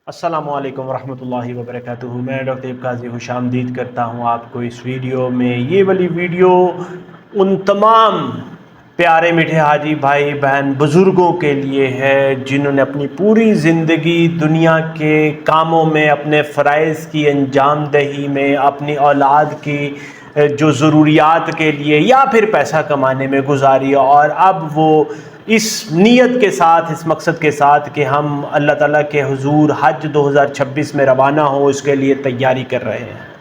अस्सलामुअलैकुम वरहमतुल्लाहि वबरकातुहू। मैं डॉक्टर काजी खुशामदीद करता हूँ आपको इस वीडियो में। ये वाली वीडियो उन तमाम प्यारे मीठे हाजी भाई बहन बुज़ुर्गों के लिए है जिन्होंने अपनी पूरी ज़िंदगी दुनिया के कामों में, अपने फ़राइज़ की अंजाम दही में, अपनी औलाद की जो ज़रूरियात के लिए या फिर पैसा कमाने में गुजारी, और अब वो इस नीयत के साथ, इस मकसद के साथ कि हम अल्लाह ताला के हुजूर हज 2026 में रवाना हो, इसके लिए तैयारी कर रहे हैं।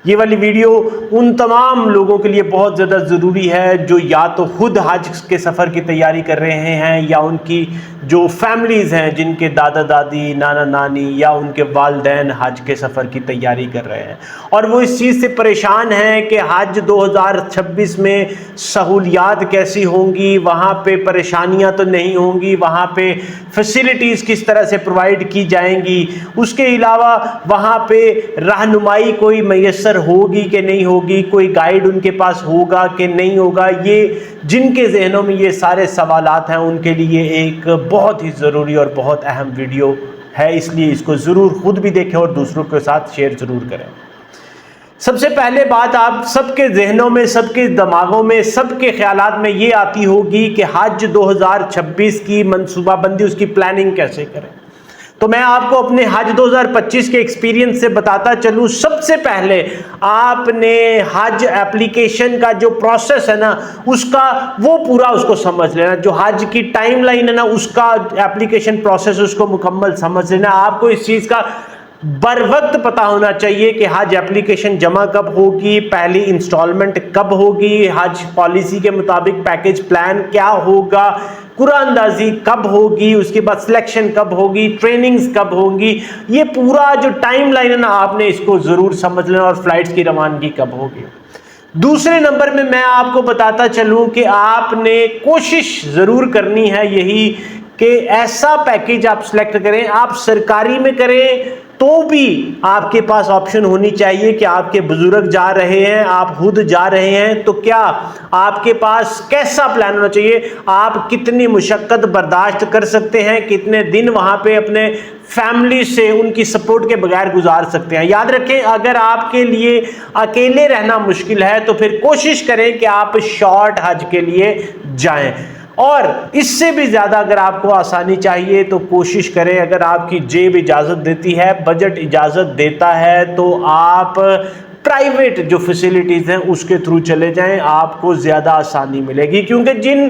ये वाली वीडियो उन तमाम लोगों के लिए बहुत ज़्यादा ज़रूरी है जो या तो खुद हज के सफ़र की तैयारी कर रहे हैं या उनकी जो फैमिलीज़ हैं जिनके दादा दादी, नाना नानी या उनके वालिदैन हज के सफ़र की तैयारी कर रहे हैं और वो इस चीज़ से परेशान हैं कि हज 2026 में सहूलियात कैसी होंगी, वहाँ पे परेशानियाँ तो नहीं होंगी, वहाँ पे फैसिलिटीज़ किस तरह से प्रोवाइड की जाएंगी, उसके अलावा वहाँ पे रहनुमाई कोई मैसर होगी कि नहीं होगी, कोई गाइड उनके पास होगा कि नहीं होगा। ये जिनके जहनों में ये सारे सवालात हैं उनके लिए एक बहुत ही ज़रूरी और बहुत अहम वीडियो है, इसलिए इसको ज़रूर खुद भी देखें और दूसरों के साथ शेयर ज़रूर करें। सबसे पहले बात आप सबके जहनों में, सबके दिमागों में, सबके ख्यालात में ये आती होगी कि हज 2026 की मनसूबाबंदी, उसकी प्लानिंग कैसे करें। तो मैं आपको अपने हज 2025 के एक्सपीरियंस से बताता चलूं। सबसे पहले आपने हज एप्लीकेशन का जो प्रोसेस है ना, उसका वो पूरा उसको समझ लेना। जो हज की टाइमलाइन है ना, उसका एप्लीकेशन प्रोसेस उसको मुकम्मल समझ लेना। आपको इस चीज़ का बर वक्त पता होना चाहिए कि हज एप्लीकेशन जमा कब होगी, पहली इंस्टॉलमेंट कब होगी, हज पॉलिसी के मुताबिक पैकेज प्लान क्या होगा, कुरानंदाजी कब होगी, उसके बाद सिलेक्शन कब होगी, ट्रेनिंग्स कब होंगी। ये पूरा जो टाइम लाइन है ना, आपने इसको ज़रूर समझ लेना, और फ्लाइट्स की रवानगी कब होगी। दूसरे नंबर में मैं आपको बताता चलूं कि आपने कोशिश ज़रूर करनी है यही कि ऐसा पैकेज आप सिलेक्ट करें, आप सरकारी में करें तो भी आपके पास ऑप्शन होनी चाहिए कि आपके बुजुर्ग जा रहे हैं, आप खुद जा रहे हैं, तो क्या आपके पास कैसा प्लान होना चाहिए, आप कितनी मुशक्कत बर्दाश्त कर सकते हैं, कितने दिन वहां पे अपने फैमिली से उनकी सपोर्ट के बगैर गुजार सकते हैं। याद रखें, अगर आपके लिए अकेले रहना मुश्किल है तो फिर कोशिश करें कि आप शॉर्ट हज के लिए जाएं, और इससे भी ज़्यादा अगर आपको आसानी चाहिए तो कोशिश करें, अगर आपकी जेब इजाज़त देती है, बजट इजाज़त देता है, तो आप प्राइवेट जो फैसिलिटीज़ हैं उसके थ्रू चले जाएं, आपको ज़्यादा आसानी मिलेगी। क्योंकि जिन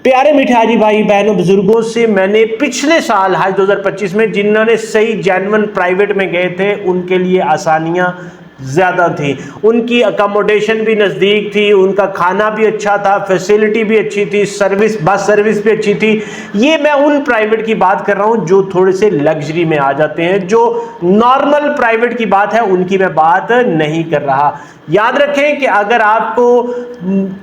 प्यारे मीठे हाजी भाई बहनों बुजुर्गों से मैंने पिछले साल हज 2025 में जिन्होंने सही जेन्युइन प्राइवेट में गए थे, उनके लिए आसानियाँ ज़्यादा थी, उनकी अकोमोडेशन भी नज़दीक थी, उनका खाना भी अच्छा था, फैसिलिटी भी अच्छी थी, सर्विस, बस सर्विस भी अच्छी थी। ये मैं उन प्राइवेट की बात कर रहा हूँ जो थोड़े से लग्जरी में आ जाते हैं। जो नॉर्मल प्राइवेट की बात है उनकी मैं बात नहीं कर रहा। याद रखें कि अगर आपको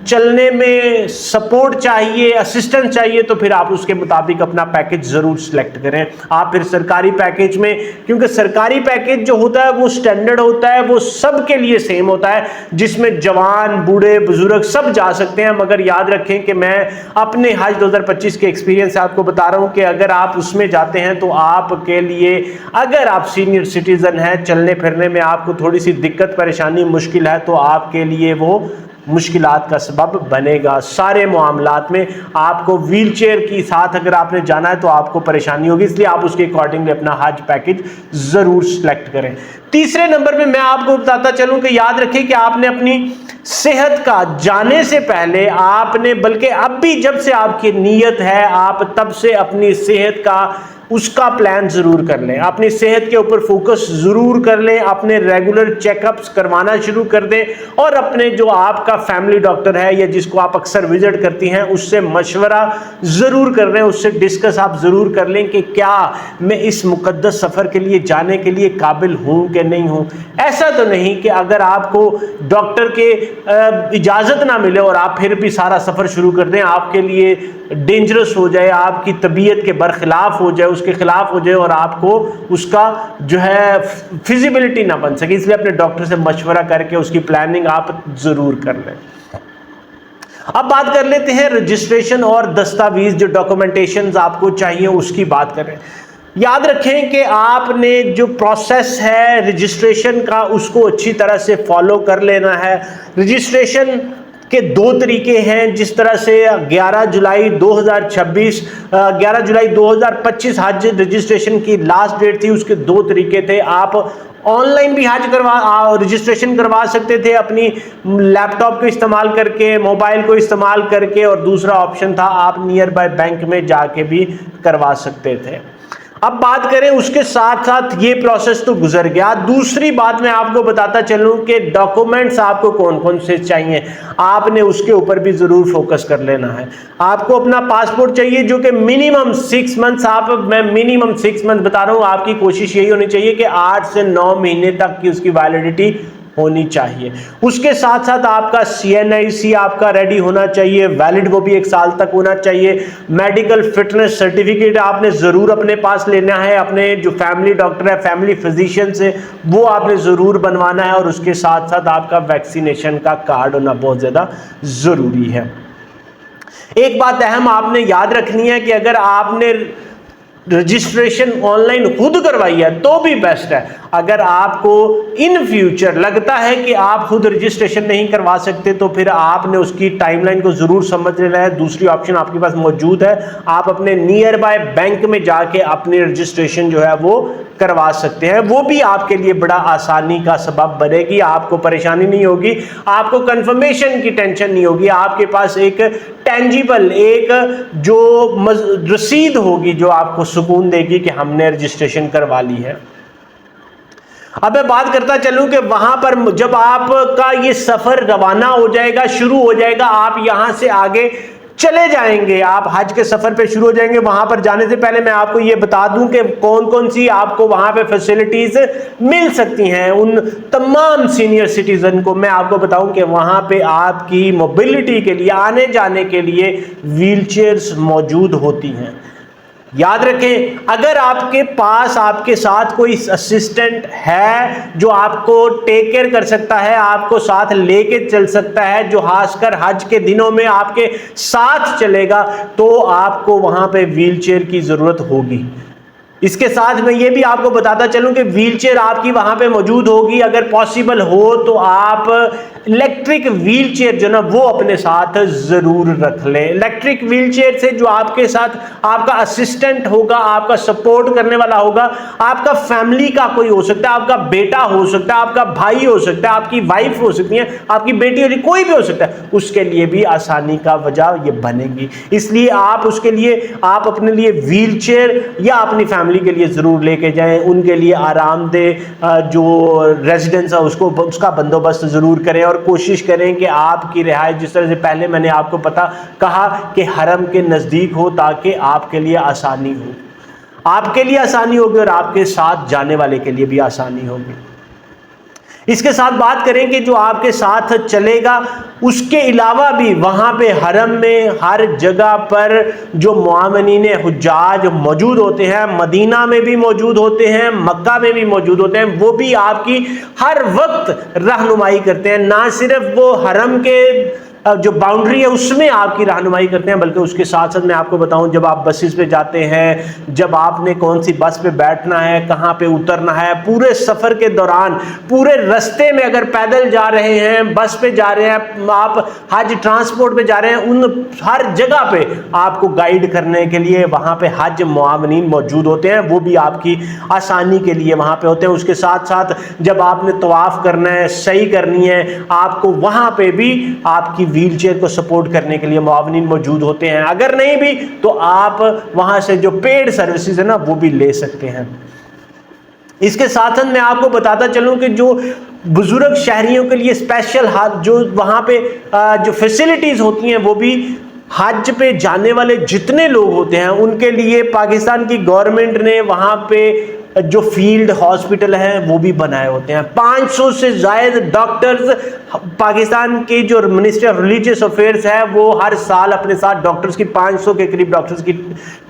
चलने में सपोर्ट चाहिए, असिस्टेंस चाहिए, तो फिर आप उसके मुताबिक अपना पैकेज ज़रूर सिलेक्ट करें। आप फिर सरकारी पैकेज में, क्योंकि सरकारी पैकेज जो होता है वो स्टैंडर्ड होता है, वो सबके लिए सेम होता है, जिसमें जवान, बूढ़े, बुजुर्ग सब जा सकते हैं। मगर याद रखें कि मैं अपने हज 2025 के एक्सपीरियंस से आपको बता रहा हूँ कि अगर आप उसमें जाते हैं तो आपके लिए, अगर आप सीनियर सिटीज़न हैं, चलने फिरने में आपको थोड़ी सी दिक्कत परेशानी मुश्किल है, तो आपके लिए वो मुश्किलात का सबब बनेगा। सारे मामलात में आपको व्हील चेयर के साथ अगर आपने जाना है तो आपको परेशानी होगी, इसलिए आप उसके अकॉर्डिंगली अपना हज पैकेज ज़रूर सिलेक्ट करें। तीसरे नंबर पे मैं आपको बताता चलूं कि याद रखें कि आपने अपनी सेहत का जाने से पहले आपने, बल्कि अब भी जब से आपकी नीयत है, आप तब से अपनी सेहत का उसका प्लान ज़रूर कर लें, अपनी सेहत के ऊपर फोकस ज़रूर कर लें, अपने रेगुलर चेकअप्स करवाना शुरू कर दें, और अपने जो आपका फैमिली डॉक्टर है या जिसको आप अक्सर विजिट करती हैं उससे मशवरा ज़रूर कर लें, उससे डिस्कस आप ज़रूर कर लें कि क्या मैं इस मुक़द्दस सफ़र के लिए जाने के लिए काबिल हूँ कि नहीं हूँ। ऐसा तो नहीं कि अगर आपको डॉक्टर के इजाज़त ना मिले और आप फिर भी सारा सफ़र शुरू कर दें, आपके लिए डेंजरस हो जाए, आपकी तबीयत के बरखिलाफ हो जाए, उसके खिलाफ हो जाए और आपको उसका जो है फिजिबिलिटी ना बन सके। इसलिए अपने डॉक्टर से मशवरा करके उसकी प्लानिंग आप ज़रूर कर लें। अब बात कर लेते हैं रजिस्ट्रेशन और दस्तावेज, जो डॉक्यूमेंटेशंस आपको चाहिए उसकी बात करें। याद रखें कि आपने जो प्रोसेस है रजिस्ट्रेशन का उसको अच्छी तरह से फॉलो कर लेना है। रजिस्ट्रेशन के दो तरीके हैं, जिस तरह से 11 जुलाई 2025 हज रजिस्ट्रेशन की लास्ट डेट थी, उसके दो तरीके थे। आप ऑनलाइन भी हज रजिस्ट्रेशन करवा सकते थे अपनी लैपटॉप को इस्तेमाल करके, मोबाइल को इस्तेमाल करके, और दूसरा ऑप्शन था आप नियर बाय बैंक में जाके भी करवा सकते थे। अब बात करें उसके साथ साथ ये प्रोसेस तो गुजर गया, दूसरी बात मैं आपको बताता चलूं कि डॉक्यूमेंट्स आपको कौन कौन से चाहिए, आपने उसके ऊपर भी जरूर फोकस कर लेना है। आपको अपना पासपोर्ट चाहिए जो कि मिनिमम 6 मंथ्स, मैं मिनिमम 6 मंथ बता रहा हूं, आपकी कोशिश यही होनी चाहिए कि 8 से 9 महीने तक की उसकी वैलिडिटी होनी चाहिए। उसके साथ साथ आपका CNIC आपका रेडी होना चाहिए, वैलिड, वो भी 1 साल तक होना चाहिए। मेडिकल फिटनेस सर्टिफिकेट आपने ज़रूर अपने पास लेना है, अपने जो फैमिली डॉक्टर है, फैमिली फिजिशियन से, वो आपने ज़रूर बनवाना है। और उसके साथ साथ आपका वैक्सीनेशन का कार्ड होना बहुत ज़्यादा ज़रूरी है। एक बात अहम आपने याद रखनी है कि अगर आपने रजिस्ट्रेशन ऑनलाइन खुद करवाई है तो भी बेस्ट है। अगर आपको इन फ्यूचर लगता है कि आप खुद रजिस्ट्रेशन नहीं करवा सकते तो फिर आपने उसकी टाइमलाइन को जरूर समझ लेना है। दूसरी ऑप्शन आपके पास मौजूद है, आप अपने नियर बाय बैंक में जाके अपनी रजिस्ट्रेशन जो है वो करवा सकते हैं। वो भी आपके लिए बड़ा आसानी का सबब बनेगी, आपको परेशानी नहीं होगी, आपको कंफर्मेशन की टेंशन नहीं होगी, आपके पास एक टेंजिबल एक जो रसीद होगी जो आपको सुकून देगी कि हमने रजिस्ट्रेशन करवा ली है। अब मैं बात करता चलूं कि वहां पर जब आपका ये सफर रवाना हो जाएगा, शुरू हो जाएगा, आप यहां से आगे चले जाएंगे, आप हज के सफर पे शुरू हो जाएंगे। वहां पर जाने से पहले मैं आपको ये बता दूं कि कौन कौन सी आपको वहां पे फैसिलिटीज मिल सकती हैं। उन तमाम सीनियर सिटीजन को मैं आपको बताऊं कि वहां पे आपकी मोबिलिटी के लिए, आने जाने के लिए व्हीलचेयर्स मौजूद होती हैं। याद रखें, अगर आपके पास आपके साथ कोई असिस्टेंट है जो आपको टेक केयर कर सकता है, आपको साथ लेके चल सकता है, जो खासकर हज के दिनों में आपके साथ चलेगा, तो आपको वहां पे व्हीलचेयर की जरूरत होगी। इसके साथ मैं ये भी आपको बताता चलूं कि व्हीलचेयर आपकी वहां पे मौजूद होगी। अगर पॉसिबल हो तो आप इलेक्ट्रिक व्हीलचेयर जो ना वो अपने साथ जरूर रख लें। इलेक्ट्रिक व्हीलचेयर से जो आपके साथ आपका असिस्टेंट होगा, आपका सपोर्ट करने वाला होगा, आपका फैमिली का कोई हो सकता है, आपका बेटा हो सकता है, आपका भाई हो सकता है, आपकी वाइफ हो सकती है, आपकी बेटी हो, कोई भी हो सकता है, उसके लिए भी आसानी का वजह ये बनेगी। इसलिए आप उसके लिए आप अपने लिए व्हीलचेयर या अपनी फैमिली के लिए जरूर लेके जाएं। उनके लिए आरामदेह जो रेजिडेंस है उसका बंदोबस्त जरूर करें और कोशिश करें कि आपकी रिहाइश, जिस तरह से पहले मैंने आपको कहा कि हरम के नजदीक हो, ताकि आपके लिए आसानी हो, आपके लिए आसानी होगी और आपके साथ जाने वाले के लिए भी आसानी होगी। इसके साथ बात करें कि जो आपके साथ चलेगा, उसके अलावा भी वहाँ पे हरम में हर जगह पर जो मुआमिनीन हुज्जाज मौजूद होते हैं, मदीना में भी मौजूद होते हैं, मक्का में भी मौजूद होते हैं, वो भी आपकी हर वक्त रहनुमाई करते हैं। ना सिर्फ वो हरम के जो बाउंड्री है उसमें आपकी रहनुमाई करते हैं, बल्कि उसके साथ साथ मैं आपको बताऊं, जब आप बसेस पे जाते हैं, जब आपने कौन सी बस पे बैठना है, कहाँ पे उतरना है, पूरे सफ़र के दौरान, पूरे रास्ते में अगर पैदल जा रहे हैं, बस पे जा रहे हैं, आप हज ट्रांसपोर्ट पे जा रहे हैं, उन हर जगह पे आपको गाइड करने के लिए वहाँ पे हज मुआविनीन मौजूद होते हैं। वो भी आपकी आसानी के लिए वहाँ पे होते हैं। उसके साथ साथ जब आपने तवाफ़ करना है, सही करनी है, आपको वहाँ पे भी आपकी व्हीलचेयर को सपोर्ट करने के लिए मुआविनीन मौजूद होते हैं। अगर नहीं भी तो आप वहां से जो पेड सर्विसेज है ना वो भी ले सकते हैं। इसके साथ साथ मैं आपको बताता चलूं कि जो बुजुर्ग शहरियों के लिए स्पेशल जो वहां पे जो फैसिलिटीज होती हैं, वो भी हज पे जाने वाले जितने लोग होते हैं उनके लिए पाकिस्तान की गवर्नमेंट ने वहां पे जो फील्ड हॉस्पिटल हैं वो भी बनाए होते हैं। 500 से ज़्यादा डॉक्टर्स, पाकिस्तान के जो मिनिस्ट्री ऑफ रिलीजियस अफेयर्स है वो हर साल अपने साथ डॉक्टर्स की 500 के करीब डॉक्टर्स की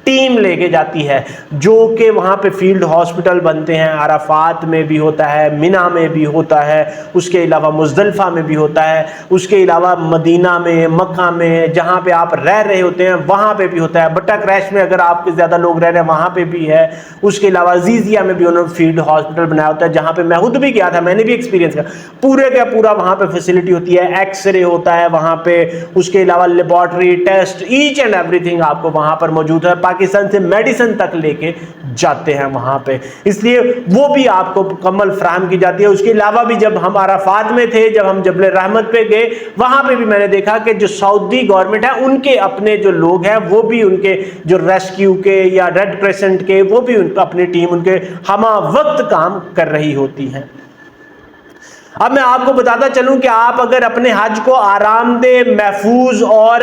टीम लेके जाती है, जो कि वहाँ पे फील्ड हॉस्पिटल बनते हैं। अराफात में भी होता है, मिना में भी होता है, उसके अलावा मुज़दलिफ़ा में भी होता है, उसके अलावा मदीना में, मक्का में, जहाँ पे आप रह रहे होते हैं वहाँ पे भी होता है। बट्टा क्रैश में अगर आपके ज़्यादा लोग रह रहे हैं वहाँ पे भी है। उसके अलावा अजीज़िया में भी उन्होंने फील्ड हॉस्पिटल बनाया होता है, जहाँ पे मैं खुद भी गया था, मैंने भी एक्सपीरियंस किया। पूरे का पूरा वहाँ पे फैसिलिटी होती है, एक्सरे होता है वहाँ पे, उसके अलावा laboratory test, each and everything आपको वहाँ पर मौजूद है। पाकिस्तान से मेडिसिन तक लेके जाते हैं वहाँ पे, इसलिए वो भी आपको मुकम्मल फ्राहम की जाती है। उसके अलावा भी जब हम अराफात में थे, जब हम जबल रहमत पे गए, वहाँ पे भी मैंने देखा कि जो सऊदी गवर्नमेंट है उनके अपने जो लोग हैं वो भी उनके जो रेस्क्यू के या रेड क्रिसेंट के, वो भी उनका अपनी टीम उनके हमा वक्त काम कर रही होती है। अब मैं आपको बताता चलूं कि आप अगर अपने हज को आरामदेह, महफूज और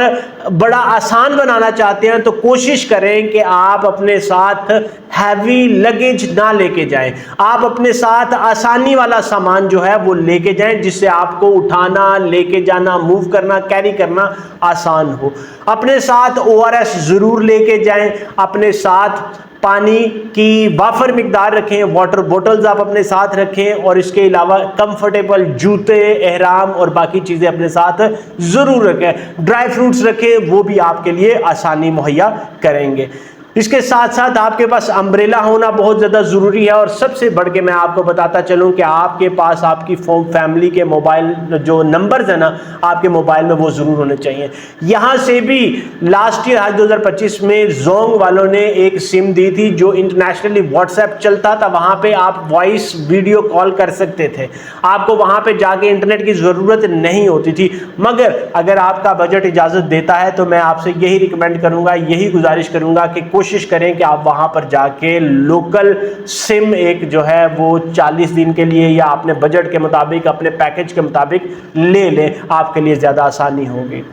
बड़ा आसान बनाना चाहते हैं तो कोशिश करें कि आप अपने साथ हैवी लगेज ना लेके जाएं। आप अपने साथ आसानी वाला सामान जो है वो लेके जाएं, जिससे आपको उठाना, लेके जाना, मूव करना, कैरी करना आसान हो। अपने साथ ORS ज़रूर लेके जाएं। अपने साथ पानी की वाफर मिकदार रखें, वाटर बोटल्स आप अपने साथ रखें, और इसके अलावा कंफर्टेबल जूते, एहराम और बाकी चीज़ें अपने साथ ज़रूर रखें। ड्राई फ्रूट्स रखें, वो भी आपके लिए आसानी मुहैया करेंगे। इसके साथ साथ आपके पास अम्ब्रेला होना बहुत ज़्यादा ज़रूरी है। और सबसे बढ़ के मैं आपको बताता चलूँ कि आपके पास आपकी फैमिली के मोबाइल जो नंबर्स है ना आपके मोबाइल में, वो ज़रूर होने चाहिए। यहाँ से भी लास्ट ईयर आज 2025 में जोंग वालों ने एक सिम दी थी जो इंटरनेशनली व्हाट्सएप चलता था, वहाँ पे आप वॉइस वीडियो कॉल कर सकते थे, आपको वहाँ पे जाके इंटरनेट की ज़रूरत नहीं होती थी। मगर अगर आपका बजट इजाज़त देता है तो मैं आपसे यही रिकमेंड करूँगा, यही गुजारिश करूँगा कि कोशिश करें कि आप वहां पर जाके लोकल सिम एक जो है वो 40 दिन के लिए या अपने बजट के मुताबिक, अपने पैकेज के मुताबिक ले लें, आपके लिए ज्यादा आसानी होगी।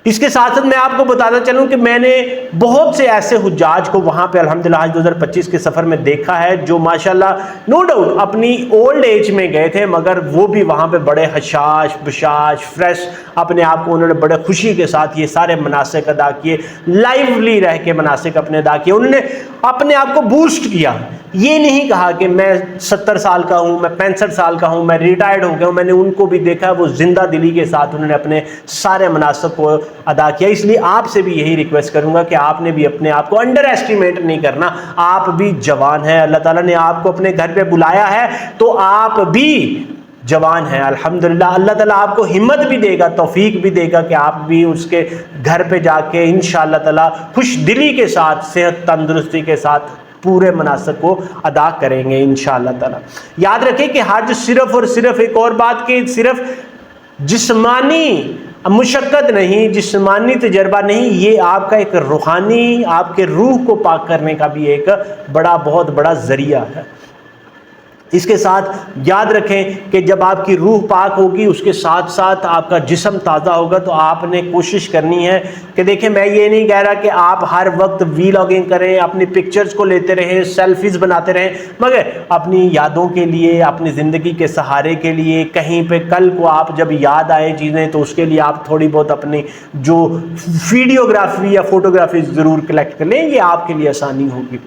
इसके साथ साथ मैं आपको बताता चलूं कि मैंने बहुत से ऐसे हुज्जाज को वहां पे अल्हम्दुलिल्लाह 2025 के सफर में देखा है जो माशाल्लाह नो डाउट अपनी ओल्ड एज में गए थे, मगर वो भी वहां पे बड़े हशाश बशाश फ्रेश अपने आप को उन्होंने बड़े खुशी के साथ ये सारे मनासिक अदा किए, लाइवली रह के मनासिक अपने अदा किए। उन्होंने अपने आप को बूस्ट किया। ये नहीं कहा कि मैं 70 साल का हूं, मैं 65 साल का हूं, मैं रिटायर्ड हो गया हूं। मैंने उनको भी देखा, वो जिंदा दिली के साथ उन्होंने अपने सारे मनासिक को अदा किया। इसलिए आपसे भी यही रिक्वेस्ट करूंगा कि आपने भी अपने आप को अंडर एस्टिमेट नहीं करना। आप भी जवान हैं, अल्लाह ताला ने आपको अपने घर पे बुलाया है तो आप भी जवान हैं अल्हम्दुलिल्लाह। अल्लाह ताला आपको हिम्मत भी देगा, तौफीक भी देगा कि आप भी उसके घर पे जाके इंशाअल्लाह ताला खुश दिली के साथ, सेहत तंदुरुस्ती के साथ पूरे मनासिक को अदा करेंगे इंशाअल्लाह ताला। याद रखें कि हज सिर्फ और सिर्फ, एक और बात कि सिर्फ जिस्मानी मुशक्कत नहीं, जिस्मानी तजर्बा नहीं, ये आपका एक रूहानी, आपके रूह को पाक करने का भी एक बहुत बड़ा जरिया है। इसके साथ याद रखें कि जब आपकी रूह पाक होगी उसके साथ साथ आपका जिस्म ताज़ा होगा। तो आपने कोशिश करनी है कि देखें, मैं ये नहीं कह रहा कि आप हर वक्त वीलॉगिंग करें, अपनी पिक्चर्स को लेते रहें, सेल्फीज़ बनाते रहें, मगर अपनी यादों के लिए, अपनी ज़िंदगी के सहारे के लिए, कहीं पे कल को आप जब याद आए चीज़ें तो उसके लिए आप थोड़ी बहुत अपनी जो वीडियोग्राफी या फोटोग्राफी ज़रूर कलेक्ट कर लें, ये आपके लिए आसानी होगी।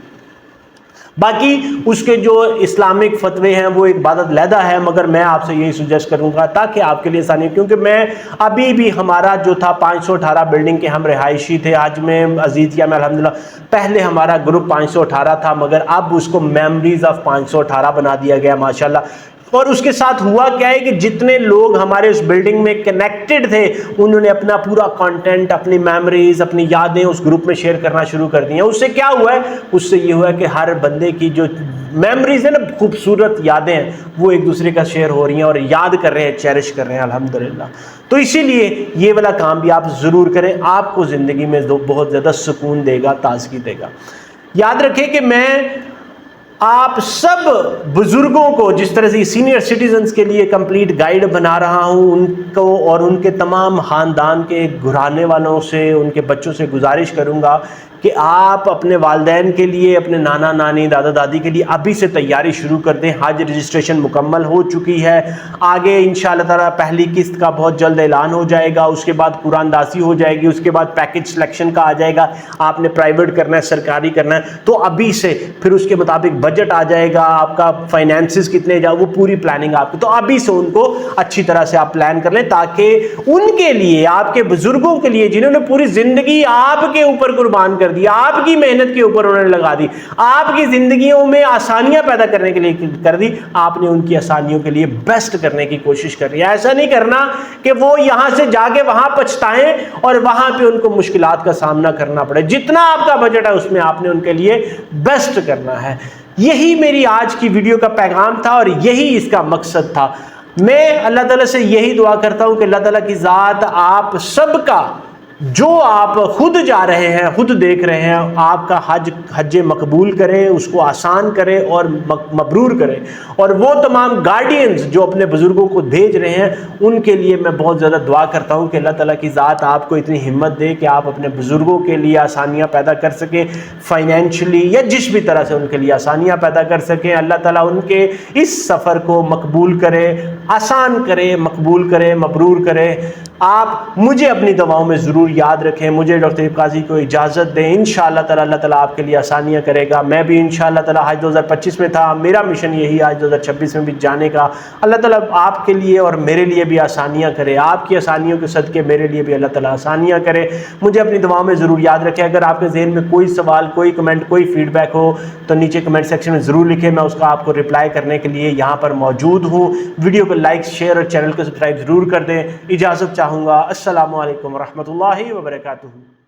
बाकी उसके जो इस्लामिक फतवे हैं वो एक इबादत लहदा है, मगर मैं आपसे यही सुजेस्ट करूंगा ताकि आपके लिए आसानी, क्योंकि मैं अभी भी हमारा जो था 518 बिल्डिंग के हम रिहायशी थे आज में अजीज़िया में अल्हम्दुलिल्लाह। पहले हमारा ग्रुप 518 था, मगर अब उसको मेमोरीज ऑफ 518 बना दिया गया माशाल्लाह। और उसके साथ हुआ क्या है कि जितने लोग हमारे उस बिल्डिंग में कनेक्टेड थे उन्होंने अपना पूरा कंटेंट, अपनी मेमोरीज, अपनी यादें उस ग्रुप में शेयर करना शुरू कर दी हैं। उससे क्या हुआ है, उससे ये हुआ है कि हर बंदे की जो मेमोरीज है ना, खूबसूरत यादें हैं, वो एक दूसरे का शेयर हो रही हैं और याद कर रहे हैं, चेरिश कर रहे हैं अल्हम्दुलिल्लाह। तो इसीलिए ये वाला काम भी आप ज़रूर करें, आपको ज़िंदगी में बहुत ज़्यादा सुकून देगा, ताजगी देगा। याद रखें कि मैं आप सब बुजुर्गों को जिस तरह से सीनियर सिटीजन्स के लिए कंप्लीट गाइड बना रहा हूं, उनको और उनके तमाम ख़ानदान के घुराने वालों से, उनके बच्चों से गुजारिश करूंगा कि आप अपने वालिदैन के लिए, अपने नाना नानी, दादा दादी के लिए अभी से तैयारी शुरू कर दें। हज रजिस्ट्रेशन मुकम्मल हो चुकी है। आगे इंशाअल्लाह ताला पहली किस्त का बहुत जल्द ऐलान हो जाएगा, उसके बाद कुरानदासी हो जाएगी, उसके बाद पैकेज सिलेक्शन का आ जाएगा, आपने प्राइवेट करना है, सरकारी करना है, तो अभी से फिर उसके मुताबिक बजट आ जाएगा, आपका फाइनेंसिस कितने जाओ, वो पूरी प्लानिंग आपकी। तो अभी से उनको अच्छी तरह से आप प्लान कर लें, ताकि उनके लिए, आपके बुजुर्गों के लिए जिन्होंने पूरी जिंदगी आपके ऊपर कुर्बान कर दी, आपकी मेहनत के ऊपर उन्होंने लगा दी, आपकी जिंदगियों में आसानियां पैदा करने के लिए कर दी, आपने उनकी आसानियों के लिए बेस्ट करने की कोशिश कर रही है। ऐसा नहीं करना कि वो यहां से जाके वहां पछताएं और वहां पे उनको मुश्किलात का सामना करना पड़े। जितना आपका बजट है उसमें आपने उनके लिए बेस्ट करना है। यही मेरी आज की वीडियो का पैगाम था और यही इसका मकसद था। मैं अल्लाह ताला से यही दुआ करता हूं कि अल्लाह ताला की ज़ात आप सबका, जो आप खुद जा रहे हैं, खुद देख रहे हैं, आपका हज मकबूल करें, उसको आसान करें और मबरूर करें। और वो तमाम गार्डियंस जो अपने बुज़ुर्गों को भेज रहे हैं, उनके लिए मैं बहुत ज़्यादा दुआ करता हूँ कि अल्लाह ताला की ज़ात आपको इतनी हिम्मत दे कि आप अपने बुज़ुर्गों के लिए आसानियाँ पैदा कर सकें, फाइनेंशली या जिस भी तरह से उनके लिए आसानियाँ पैदा कर सकें। अल्लाह ताला उनके इस सफ़र को मकबूल करे, आसान करे, मकबूल करे, मबरूर करे। आप मुझे अपनी दवाओं में ज़रूर याद रखें। मुझे डॉक्टर अयूब काजी को इजाज़त दें। इंशाअल्लाह ताला अल्लाह ताला आपके लिए आसानियाँ करेगा। मैं भी इंशाअल्लाह ताला हज 2025 में था, मेरा मिशन यही आज 2026 में भी जाने का। अल्लाह ताला आपके लिए और मेरे लिए भी आसानियाँ करे, आपकी आसानियों के सदके मेरे लिए भी अल्लाह ताला आसानियाँ करे। मुझे अपनी दवाओं में ज़रूर याद रखें। अगर आपके जहन में कोई सवाल, कोई कमेंट, कोई फीडबैक हो तो नीचे कमेंट सेक्शन में ज़रूर लिखें। मैं उसका आपको रिप्लाई करने के लिए यहाँ पर मौजूद हूँ। वीडियो को लाइक, शेयर और चैनल को सब्सक्राइब ज़रूर कर दें। इजाज़त चाहूँगा। अस्सलामु अलैकुम रहमतुल्लाहि व बरकातुहू।